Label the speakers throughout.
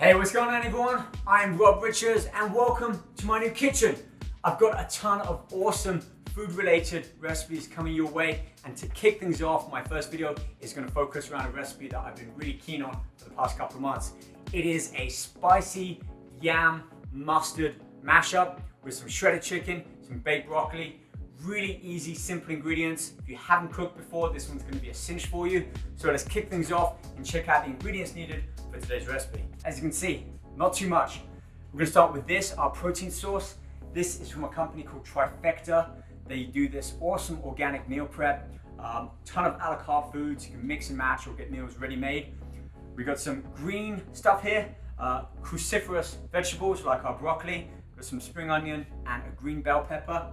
Speaker 1: Hey, what's going on everyone? I'm Rob Richards and welcome to my new kitchen. I've got a ton of awesome food-related recipes coming your way, and to kick things off, my first video is going to focus around a recipe that I've been really keen on for the past couple of months. It is a spicy yam mustard mashup with some shredded chicken, some baked broccoli. Really easy, simple ingredients. If you haven't cooked before, this one's going to be a cinch for you. So let's kick things off and check out the ingredients needed for today's recipe. As you can see, not too much. We're going to start with this, our protein sauce. This is from a company called Trifecta. They do this awesome organic meal prep. Ton of a la carte foods. You can mix and match or get meals ready made. We got some green stuff here, cruciferous vegetables like our broccoli. Got some spring onion and a green bell pepper.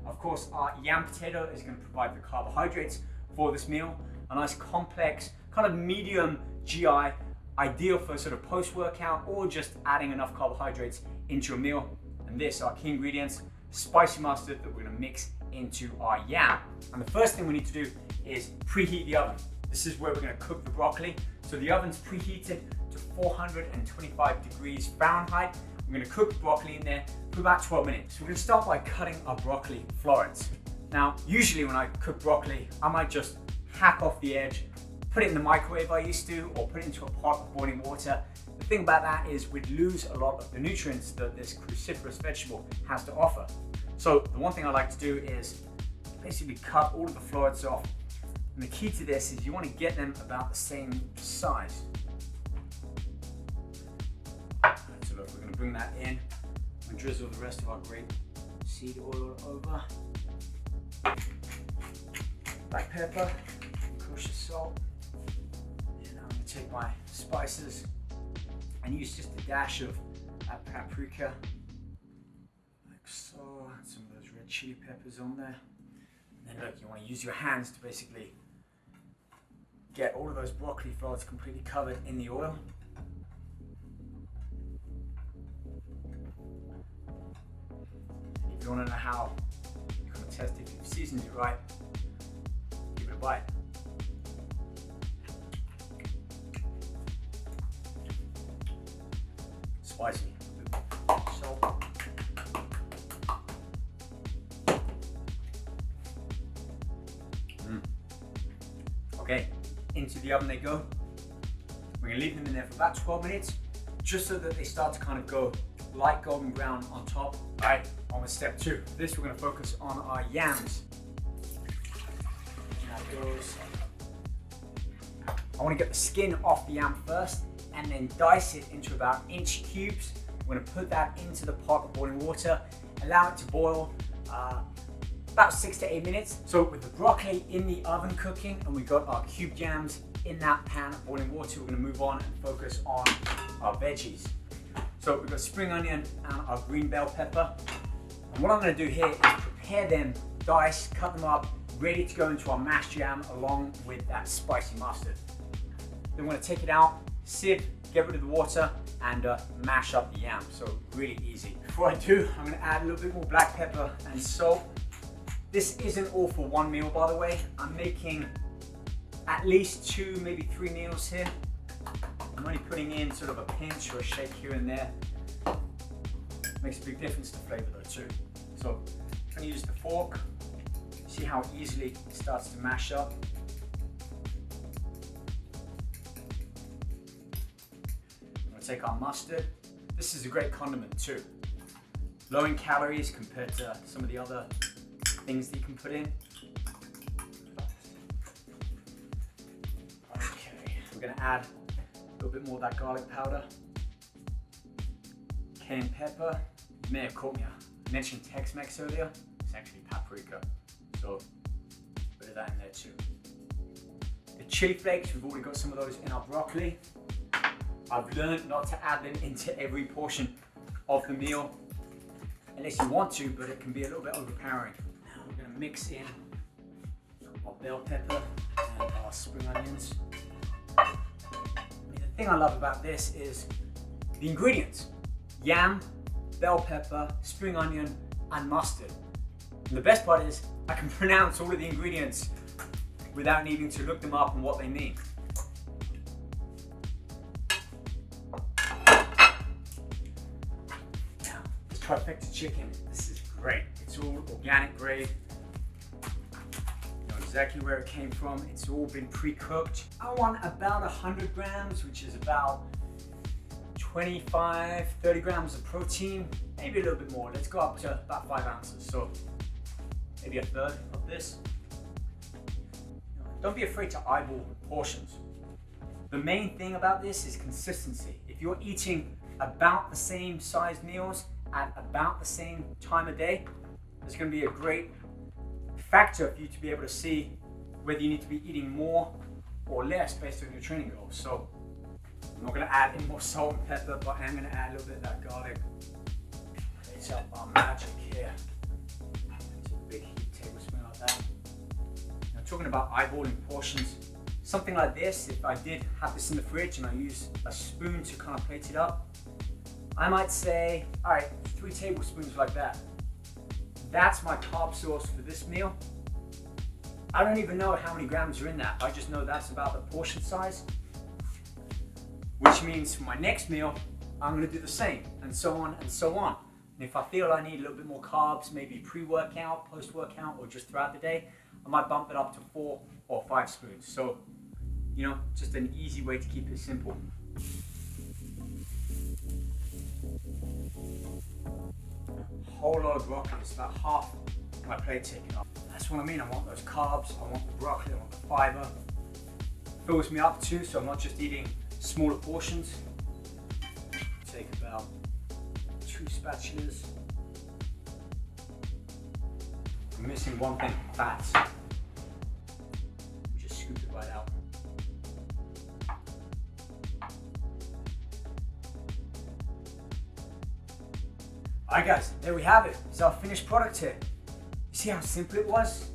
Speaker 1: Of course, our yam potato is going to provide the carbohydrates for this meal. A nice complex, kind of medium GI, ideal for sort of post-workout or just adding enough carbohydrates into your meal. And this, our key ingredients, spicy mustard that we're going to mix into our yam. And the first thing we need to do is preheat the oven. This is where we're going to cook the broccoli. So the oven's preheated to 425 degrees Fahrenheit. We're going to cook the broccoli in there for about 12 minutes. So we're going to start by cutting our broccoli florets. Now, usually when I cook broccoli, I might just hack off the edge, put it in the microwave I used to, or put it into a pot of boiling water. The thing about that is we'd lose a lot of the nutrients that this cruciferous vegetable has to offer. So the one thing I like to do is basically cut all of the florets off. And the key to this is you want to get them about the same size. So look, we're going to bring that in and drizzle the rest of our grape seed oil over. Black pepper, kosher salt. And I'm going to take my spices and use just a dash of paprika, like so. Some of those red chili peppers on there. And then look, you want to use your hands to basically get all of those broccoli florets completely covered in the oil. If you want to know how you're going to test if you've seasoned it right, give it a bite. Spicy. Salt. Okay, into the oven they go. We're going to leave them in there for about 12 minutes, just so that they start to kind of go light golden brown on top. All right, on with step 2. For this, we're going to focus on our yams. And that goes. I want to get the skin off the yam first, and then dice it into about inch cubes. We're going to put that into the pot of boiling water, allow it to boil about 6 to 8 minutes. So with the broccoli in the oven cooking and we got our cubed yams in that pan of boiling water, we're going to move on and focus on our veggies. So we've got spring onion and our green bell pepper. And what I'm going to do here is prepare them, dice, cut them up, ready to go into our mashed yam along with that spicy mustard. Then we're going to take it out, sieve, get rid of the water, and mash up the yam. So really easy. Before I do, I'm going to add a little bit more black pepper and salt. This isn't all for one meal, by the way. I'm making at least 2, maybe 3 meals here. I'm only putting in sort of a pinch or a shake here and there. Makes a big difference to flavor though too. So I'm going to use the fork. See how easily it starts to mash up. I'm going to take our mustard. This is a great condiment too. Low in calories compared to some of the other things that you can put in. Okay, we're going to add a little bit more of that garlic powder. Cayenne pepper. You may have caught me, I mentioned Tex-Mex earlier. It's actually paprika. So a bit of that in there too. The chili flakes, we've already got some of those in our broccoli. I've learned not to add them into every portion of the meal unless you want to, but it can be a little bit overpowering. Now we're going to mix in our bell pepper and our spring onions. I mean, the thing I love about this is the ingredients. Yam, bell pepper, spring onion, and mustard. And the best part is I can pronounce all of the ingredients without needing to look them up and what they mean. trifecta chicken. This is great. It's all organic grade. You know exactly where it came from. It's all been pre-cooked. I want about 100 grams, which is about 25, 30 grams of protein, maybe a little bit more. Let's go up to about 5 ounces. So maybe a third of this. Don't be afraid to eyeball portions. The main thing about this is consistency. If you're eating about the same size meals at about the same time of day, there's going to be a great factor for you to be able to see whether you need to be eating more or less based on your training goals. So I'm not going to add any more salt and pepper, but I am going to add a little bit of that garlic. It's up our magic here. It's a big heat tablespoon like that. Now, talking about eyeballing portions, something like this, if I did have this in the fridge and I use a spoon to kind of plate it up, I might say, all right, 3 tablespoons like that. That's my carb source for this meal. I don't even know how many grams are in that. I just know that's about the portion size, which means for my next meal, I'm gonna do the same, and so on and so on. And if I feel I need a little bit more carbs, maybe pre-workout, post-workout, or just throughout the day, I might bump it up to 4 or 5 spoons. So, you know, just an easy way to keep it simple. Whole lot of broccoli, it's about half my plate taken up. That's what I mean, I want those carbs, I want the broccoli, I want the fiber. Fills me up too, so I'm not just eating smaller portions. Take about 2 spatulas. I'm missing one thing, fats. Just scoop it right out. Alright guys, there we have it. It's our finished product here. You see how simple it was?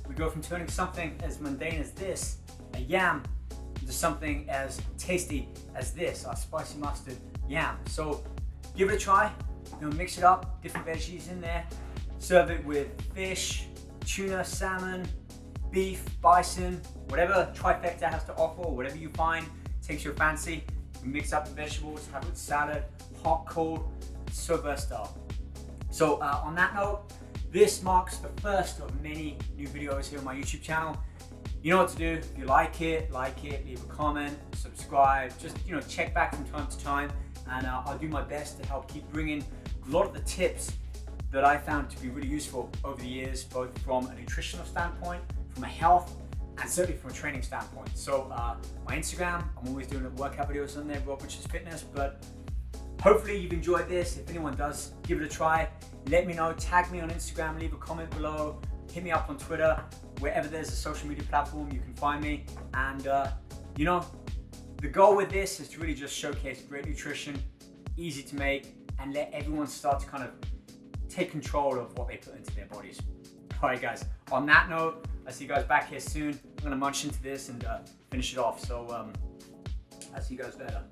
Speaker 1: We go from turning something as mundane as this, a yam, into something as tasty as this, our spicy mustard yam. So give it a try, you know, mix it up, different veggies in there. Serve it with fish, tuna, salmon, beef, bison, whatever trifecta has to offer, whatever you find takes your fancy. You mix up the vegetables, have it with salad, hot, cold, so versatile. So on that note, this marks the first of many new videos here on my YouTube channel. You know what to do. If you like it, leave a comment, subscribe, just, you know, check back from time to time, and I'll do my best to help keep bringing a lot of the tips that I found to be really useful over the years, both from a nutritional standpoint, from a health, and certainly from a training standpoint. So my Instagram, I'm always doing workout videos on there, Rob Richards Fitness, but hopefully you've enjoyed this. If anyone does, give it a try. Let me know, tag me on Instagram, leave a comment below, hit me up on Twitter, wherever there's a social media platform, you can find me. And you know, the goal with this is to really just showcase great nutrition, easy to make, and let everyone start to kind of take control of what they put into their bodies. All right guys, on that note, I'll see you guys back here soon. I'm gonna munch into this and finish it off. So I'll see you guys later.